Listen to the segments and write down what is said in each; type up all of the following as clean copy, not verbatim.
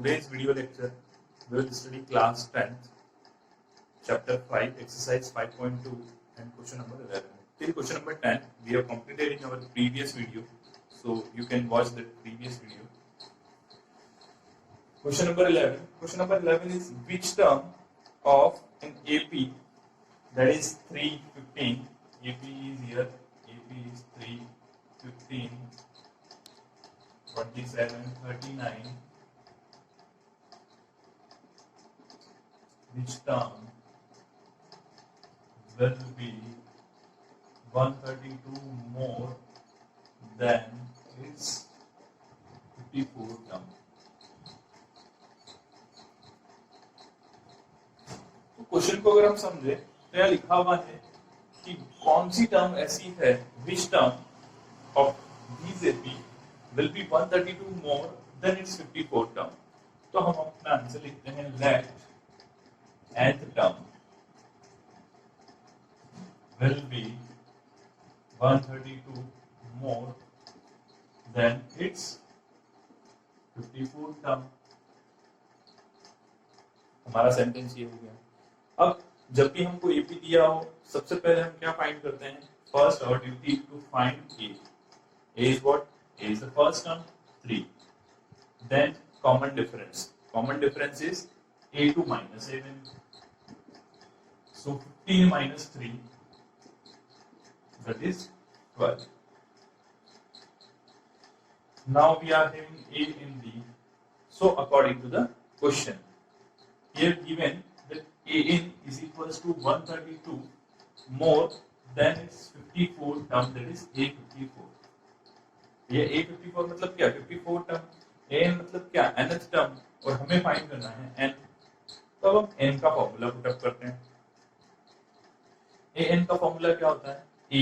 today's video lecture, we will study class 10th, chapter 5, exercise 5.2 and question number 11. Till question number 10, we have completed in our previous video, so you can watch the previous video. Question number 11. Question number 11 is which term of an AP, that is 315, AP is here, AP is 3, 15, 27, 39, which term will be 132 more than its 54 term. तो question को अगर हम समझे तो यह लिखा हुआ है कि कौन सी टर्म ऐसी है which term of these AP will be 132 more than its 54 term. तो हम अपना आंसर लिखते हैं let nth term will be 132 more than its 54 term. हमारा सेंटेंस ये हो गया. अब जब भी हमको एपी दिया हो, सबसे पहले हम क्या फाइंड करते हैं? First our duty to find A. A is what? A is the first term, 3. Then common difference. Common difference is A2 minus A1. So 15 minus 3, that is 12. Now we are having A and B. So according to the question, here given that AN is equals to 132 more than its 54 term, that is A54. ये A54 मतलब क्या? 54 term. AN मतलब क्या? nth term. और हमें find करना है n. तो अब हम n का फॉर्मूला पुट अप करते हैं. AN का फॉर्मूला क्या होता है? A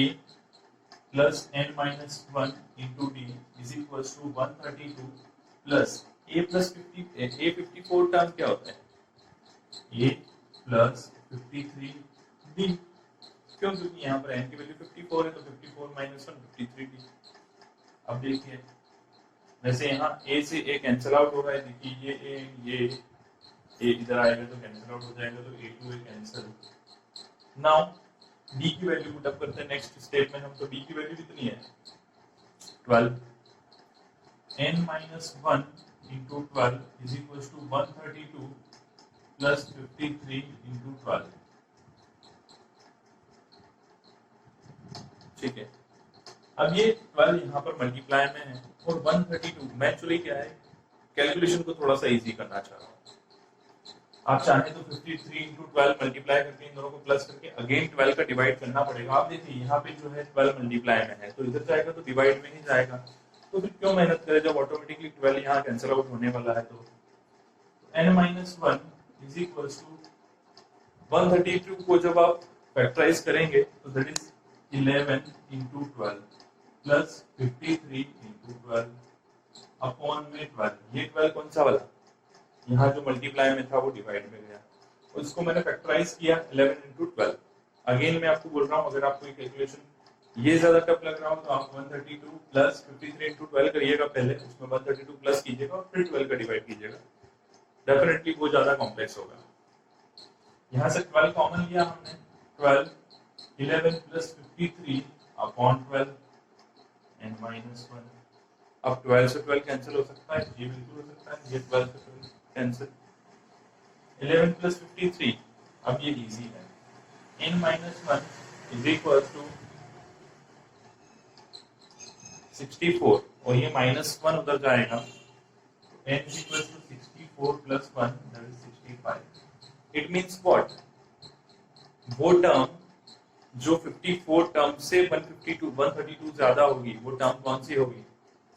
plus n minus 1 into D is equal to 132 plus A plus 50. A54 term क्या होता है? A plus 53 D. क्यों? क्योंकि यहाँ पर n की वैल्यू 54 है, तो 54 माइनस 1 53 डी. अब देखिए, वैसे यहाँ a से a कैंसिल आउट हो रहा है. देखिए ये a इधर आएगा तो कैंसिल आउट हो जाएगा, तो a2 a cancel. Now d की वैल्यू पुट अप करते हैं नेक्स्ट स्टेप में हम. तो d की वैल्यू कितनी है? 12. n minus 1 into 12 is equal to 132 plus 53 into 12. ठीक है. अब ये 12 यहाँ पर मल्टीप्लाई में है और 132 मैं एक्चुअली क्या है, कैलकुलेशन को थोड़ा सा इजी करना चाह रहा हूँ. आप चाहें तो 53 इंटू 12 मल्टीप्लाई करके इन दोनों को प्लस करके अगेन 12 का डिवाइड करना पड़ेगा. आप देखिए यहाँ पे जो है 12 मल्टीप्लाई में है, तो इधर जाएगा तो डिवाइड में ही जाएगा. तो फिर क्यों मेहनत करें जब ऑटोमेटिकली 12 यहाँ कैंसिल आउट होने वाला है. तो n minus 1 is equal to 132 को जब आप फैक्टराइज करेंगे तो that is 11 into 12 plus 53 into 12 upon में 12. ये 12 कौन सा वाला? यहाँ जो मल्टीप्लाई में था वो डिवाइड में गया, और इसको मैंने फैक्टराइज किया 11 इंटू 12. अगेन मैं आपको बोल रहा हूँ, अगर आपको ये कैलकुलेशन ये ज्यादा टफ लग रहा हो तो आप 132 प्लस 53 इंटू 12 करिएगा पहले, उसमें 132 प्लस कीजिएगा और फिर 12 का डिवाइड कीजिएगा. डेफिनेटली वो ज्यादा कॉम्प्लेक्स होगा. यहाँ से 12 कॉमन लिया हमने. 12 11 प्लस 53 अपॉन 12 n माइनस 1. अब 12 से 12 कैंसिल हो सकता है, ये बिल्कुल हो सकता है, ये 12 से 12 कैंसिल. 11 प्लस 53, अब ये इजी है. n minus 1 is equal to 64 और ये माइनस 1 उधर जाएगा, तो n is equal to 64 plus 1 that is 65. It means what? वो टर्म जो 54 टर्म से 132 ज्यादा होगी, वो टर्म कौन सी होगी?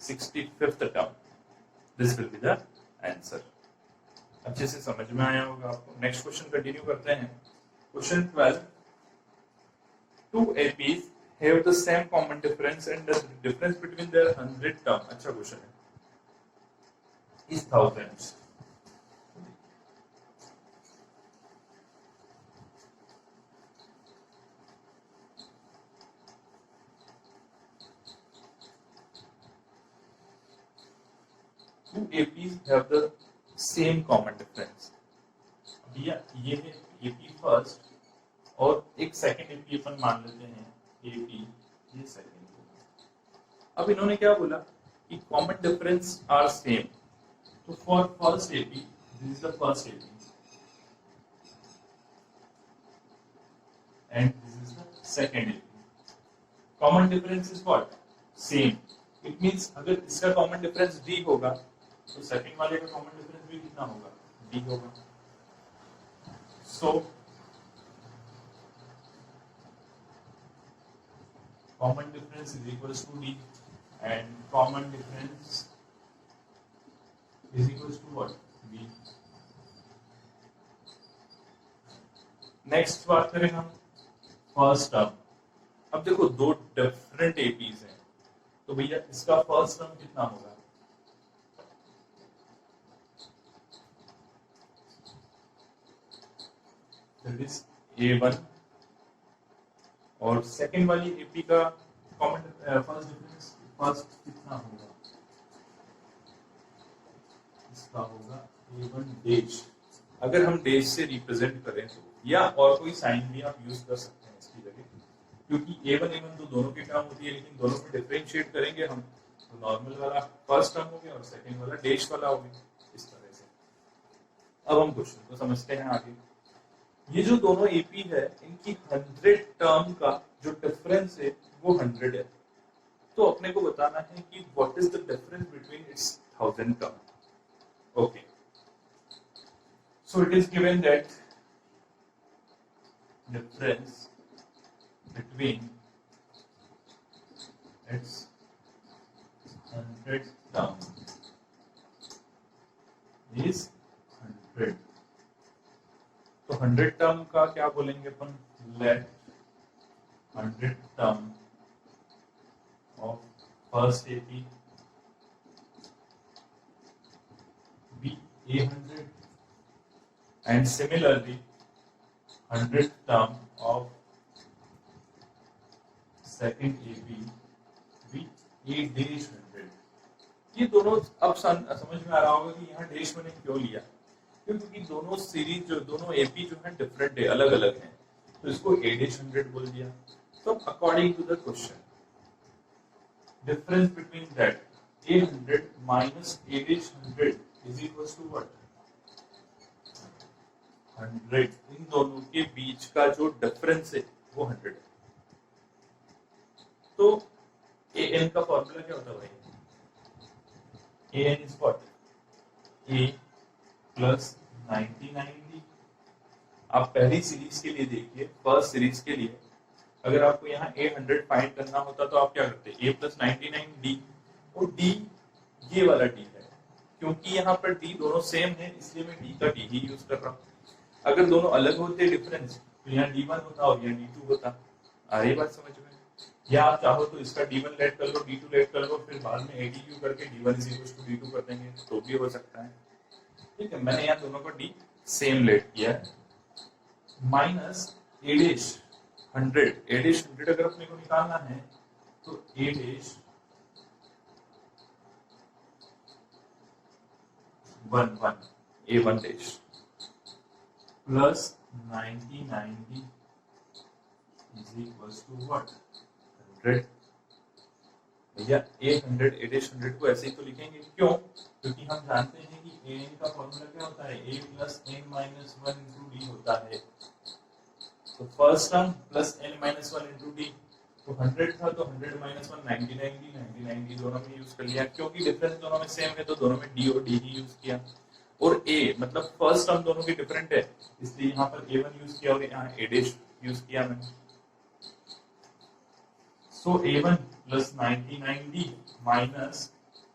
65th term. This will be the answer. अच्छे से समझ में आया होगा आपको. नेक्स्ट क्वेश्चन कंटिन्यू करते हैं. Question 12. Two APs have the same common difference and the difference between their 100 term. अच्छा क्वेश्चन है. is thousands. Two APs have the same common difference. भैया ये है एपी फर्स्ट और एक सेकंड एपी अपन मान लेते हैं एपी, ये सेकंड। अब इन्होंने क्या बोला कि कॉमन डिफरेंस आर सेम, तो for first AP this is the first AP and this is the second AP. Common difference is what? Same. It means अगर इसका कॉमन डिफरेंस डी होगा तो सेकंड वाले का कॉमन डिफरेंस भी कितना होगा? डी होगा। सो common difference is equals to D and common difference is equals to what? B. Next बात करें हम फर्स्ट टर्म। अब देखो दो डिफरेंट एपीज हैं, तो भैया इसका फर्स्ट टर्म कितना होगा? दैट इज A1 और सेकेंड वाली एपी का कॉमन फर्स्ट डिफरेंस फर्स्ट कितना होगा? इसका होगा A1 डैश। अगर हम डैश से रिप्रेजेंट करें तो, या और कोई साइन भी आप यूज कर सकते हैं इसकी जगह, क्योंकि A1 तो दोनों की टर्म होती है, लेकिन दोनों को डिफरेंशिएट करेंगे हम तो नॉर्मल वाला फर्स्ट टर्म हो गया और सेकेंड वाला डैश वाला हो गया, इस तरह से। अब हम क्वेश्चन को समझते हैं आगे। ये जो दोनों एपी है इनकी 100 टर्म का जो डिफरेंस है वो 100 है, तो अपने को बताना है कि what is the difference between its 1000 term. Okay, so it is given that difference between its 100 term is 100। तो 100 टर्म का क्या बोलेंगे अपन? Let 100 term of first AP be A100 and similarly 100 term of second AP be A dash 100। ये दोनों अब समझ में आ रहा होगा कि यहाँ डैश मैंने क्यों लिया, क्योंकि दोनों सीरीज जो दोनों एपी जो है डिफरेंट है, अलग अलग हैं, तो इसको A-100 बोल दिया। तो according to the question difference between that A100 minus A-100 is equal to what? 100। इन दोनों के बीच का जो डिफरेंस है वो 100 है। तो AN का फॉर्मूला क्या होता है भाई? AN is what? A plus 99D। आप पहली सीरीज के लिए देखिए, फर्स्ट सीरीज के लिए अगर आपको यहाँ A100 फाइंड करना होता तो आप क्या करते? A प्लस 99D, और D ये वाला D है, क्योंकि यहाँ पर D दोनों सेम है इसलिए मैं D का D ही यूज कर रहा हूँ। अगर दोनों अलग होते डिफरेंस तो यहाँ D1 होता और यहाँ D2 होता। आ रही बात समझ में? या आप चाहो तो इसका D1 लेट कर लो, D2 लेट कर लो, फिर बाद में ADQ करके D1 is equal to D2 कर देंगे तो भी हो सकता है। ठीक है, मैंने यहाँ दोनों को D सेम लेट किया है। माइनस A-100, A-100 अगर अपने को निकालना है तो A-1 A1 dash plus 99D is equal to what? 100। भैया A100 A-100 को ऐसे ही तो लिखेंगे, क्यों? क्योंकि हम जानते हैं कि AN का फॉर्मूला क्या होता है? A plus N minus 1 into D होता है। तो first term plus N minus 1 into D, तो 100 था तो 100 माइनस 1 99D दोनों में यूज कर लिया, क्योंकि डिफरेंस दोनों में सेम है तो दोनों में D और D ही यूज किया। और A मतलब फर्स्ट टर्म दोनों की डिफरेंट है इसलिए यहाँ पर A1 यूज किया और यहाँ A डैश यूज किया मैंने। So A1 plus 99D minus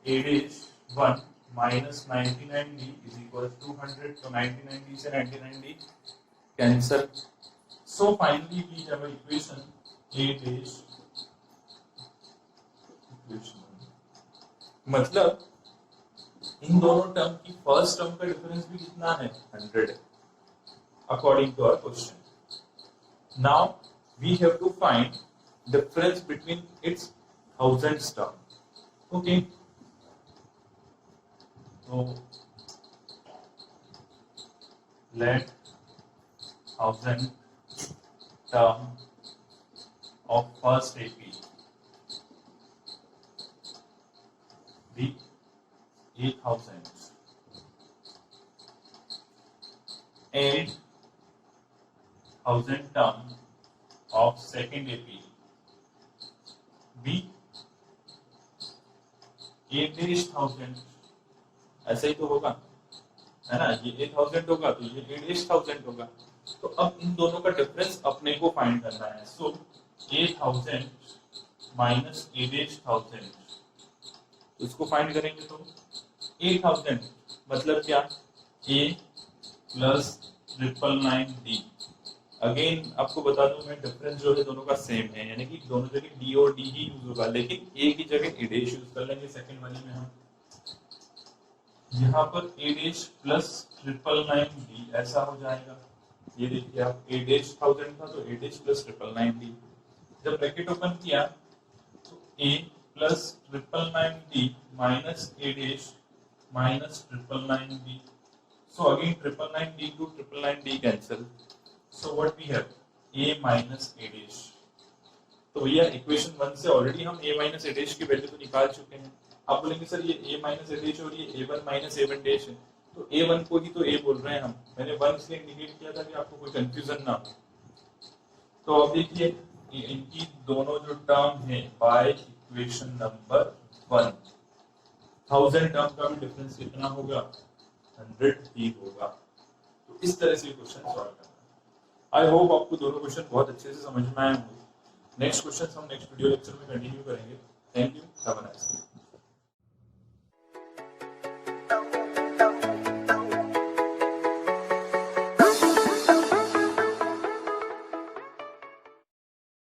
A-1 minus 99D is equal to 100. So 99D से 99D cancel. So finally we have an equation A-, मतलब इन दोनों टर्म की फर्स्ट टर्म का डिफरेंस भी कितना है? 100 according to our question. Now we have to find difference between its 1000 term. Okay, so let 1000 term of first AP be 8000 and 1000 term of second AP be 8000। ऐसा ही तो होगा, है ना? ये 8000 होगा तो ये 8000 होगा। तो अब इन दोनों का डिफरेंस अपने को फाइंड करना है। सो 8000 माइनस 8000, इसको फाइंड करेंगे तो 8000 मतलब क्या, A प्लस 999D। अगेन आपको बता दूं मैं, डिफरेंस जो है दोनों का सेम है, यानी कि दोनों जगह D और D ही यूज होगा, लेकिन A की जगह A डैश यूज कर लेंगे सेकंड वाली में हम। यहाँ पर A डैश प्लस 999D ऐसा हो जाएगा। ये देखिए आप, A डैश 1000 था तो A डैश प्लस 999D। जब ब्रैकेट ओपन किया तो A plus 999D minus A dash minus 999D। So again 999D to 999D cancel. So what we have, A minus A dash। तो भैया इक्वेशन 1 से already हम A minus A dash की value तो निकाल चुके हैं। आप बोलेंगे सर ये A minus A dash और ये A1 minus A1 dash है, तो A1 को ही तो A बोल रहे हैं हम। मैंने 1 इसलिए इंडिकेट किया था कि आपको कोई कंफ्यूजन ना हो। तो अब देखिए इनकी दोनों जो टर्म है बाय इक्वेशन नंबर 1, 1000 टर्म का भी डिफरेंस कितना होगा, 100 ही होगा। तो इस तरह से क्वेश्चन सॉल्व करना है। आई होप आपको दोनों क्वेश्चन बहुत अच्छे से समझ में आए होंगे। नेक्स्ट क्वेश्चन हम नेक्स्ट वीडियो लेक्चर में कंटिन्यू करेंगे। Thank you, have a nice day.